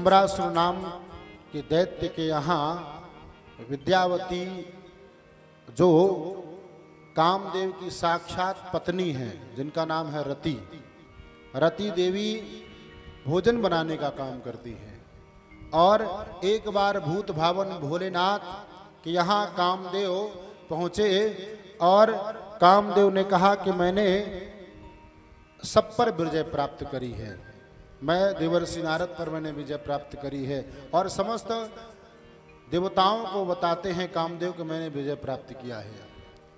सम्रासुर नाम के दैत्य के यहाँ विद्यावती जो कामदेव की साक्षात पत्नी है, जिनका नाम है रति, रति देवी भोजन बनाने का काम करती है। और एक बार भूत भावन भोलेनाथ के यहाँ कामदेव पहुँचे और कामदेव ने कहा कि मैंने सब पर विजय प्राप्त करी है, मैं देवर्षि नारद पर मैंने विजय प्राप्त करी है। और समस्त देवताओं को बताते हैं कामदेव कि मैंने विजय प्राप्त किया है।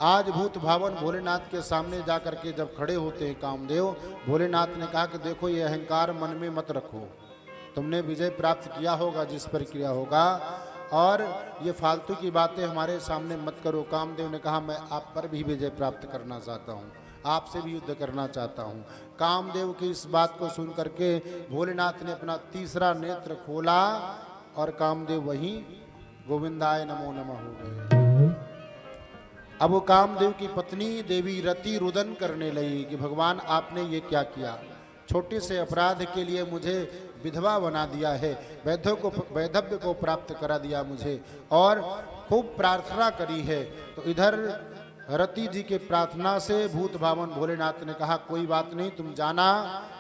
आज भूत भावन भोलेनाथ के सामने जाकर के जब खड़े होते हैं कामदेव, भोलेनाथ ने कहा कि देखो ये अहंकार मन में मत रखो, तुमने विजय प्राप्त किया होगा जिस पर क्रिया होगा, और ये फालतू की बातें हमारे सामने मत करो। कामदेव ने कहा मैं आप पर भी विजय प्राप्त करना चाहता हूँ, आपसे भी युद्ध करना चाहता हूँ। कामदेव की इस बात को सुन करके भोलेनाथ ने अपना तीसरा नेत्र खोला और कामदेव वहीं गोविंदाय नमो नमः हो गए। अब वो कामदेव की पत्नी देवी रति रुदन करने लगी कि भगवान आपने ये क्या किया, छोटे से अपराध के लिए मुझे विधवा बना दिया है, वैधव्य को प्राप्त करा दिया मुझे, और खूब प्रार्थना करी है। तो इधर रति जी के प्रार्थना से भूत भावन भोलेनाथ ने कहा कोई बात नहीं, तुम जाना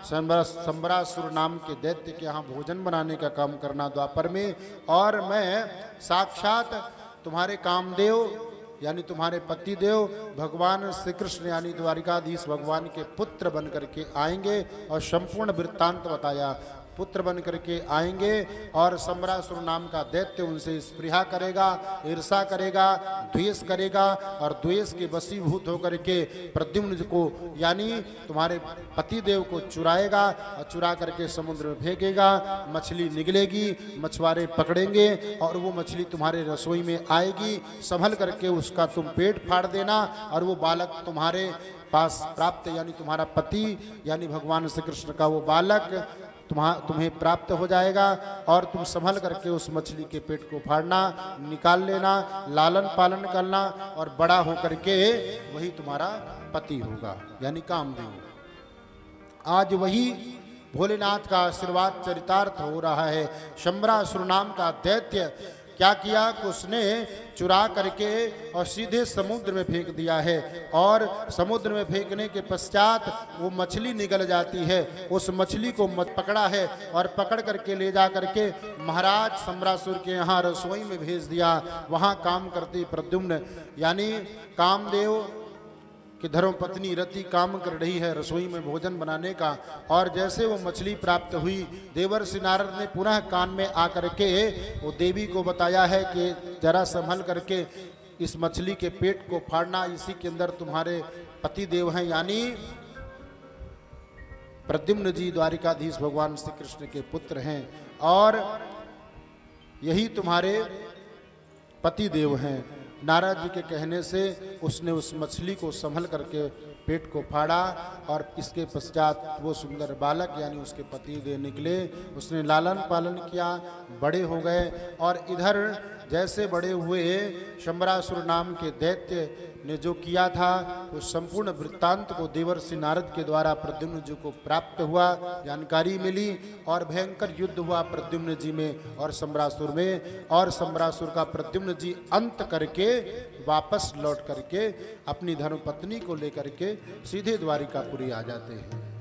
सम्रासुर नाम के दैत्य के यहाँ भोजन बनाने का काम करना द्वापर में, और मैं साक्षात तुम्हारे कामदेव यानी तुम्हारे पति देव भगवान श्री कृष्ण यानी द्वारिकाधीश भगवान के पुत्र बन करके आएंगे। और संपूर्ण वृत्तांत बताया, पुत्र बन करके आएंगे और सम्रासुर नाम का दैत्य उनसे स्पृहा करेगा, ईर्षा करेगा, द्वेष करेगा, और द्वेष के वशीभूत होकर के प्रद्युम्न को यानी तुम्हारे पति देव को चुराएगा और चुरा करके समुद्र में फेंकेगा। मछली निकलेगी, मछुआरे पकड़ेंगे और वो मछली तुम्हारे रसोई में आएगी, संभल करके उसका तुम पेट फाड़ देना, और वो बालक तुम्हारे पास प्राप्त यानी तुम्हारा पति यानी भगवान श्री कृष्ण का वो बालक तुम्हें प्राप्त हो जाएगा, और तुम संभल करके उस मछली के पेट को फाड़ना, निकाल लेना, लालन पालन करना, और बड़ा होकर के वही तुम्हारा पति होगा यानी कामदेव। आज वही भोलेनाथ का आशीर्वाद चरितार्थ हो रहा है। सम्रासुर नाम का दैत्य क्या किया कि उसने चुरा करके और सीधे समुद्र में फेंक दिया है, और समुद्र में फेंकने के पश्चात वो मछली निकल जाती है। उस मछली को पकड़ा है और पकड़ करके ले जा करके महाराज सम्रासुर के यहाँ रसोई में भेज दिया। वहाँ काम करती प्रद्युम्न यानी कामदेव कि धर्मपत्नी रति काम कर रही है रसोई में भोजन बनाने का, और जैसे वो मछली प्राप्त हुई देवर्षि नारद ने पुनः कान में आकर के वो देवी को बताया है कि जरा संभल करके इस मछली के पेट को फाड़ना, इसी के अंदर तुम्हारे पति देव हैं यानी प्रद्युम्न जी द्वारिकाधीश भगवान श्री कृष्ण के पुत्र हैं, और यही तुम्हारे पति देव हैं। नारद जी के कहने से उसने उस मछली को संभल करके पेट को फाड़ा, और इसके पश्चात वो सुंदर बालक यानी उसके पति देव निकले। उसने लालन पालन किया, बड़े हो गए, और इधर जैसे बड़े हुए सम्रासुर नाम के दैत्य ने जो किया था उस संपूर्ण वृत्तांत को देवर्षि नारद के द्वारा प्रद्युम्न जी को प्राप्त हुआ, जानकारी मिली, और भयंकर युद्ध हुआ प्रद्युम्न जी में और सम्रासुर में। और सम्रासुर का प्रद्युम्न जी अंत करके वापस लौट करके अपनी धर्मपत्नी को लेकर के सीधे द्वारिकापुरी आ जाते हैं।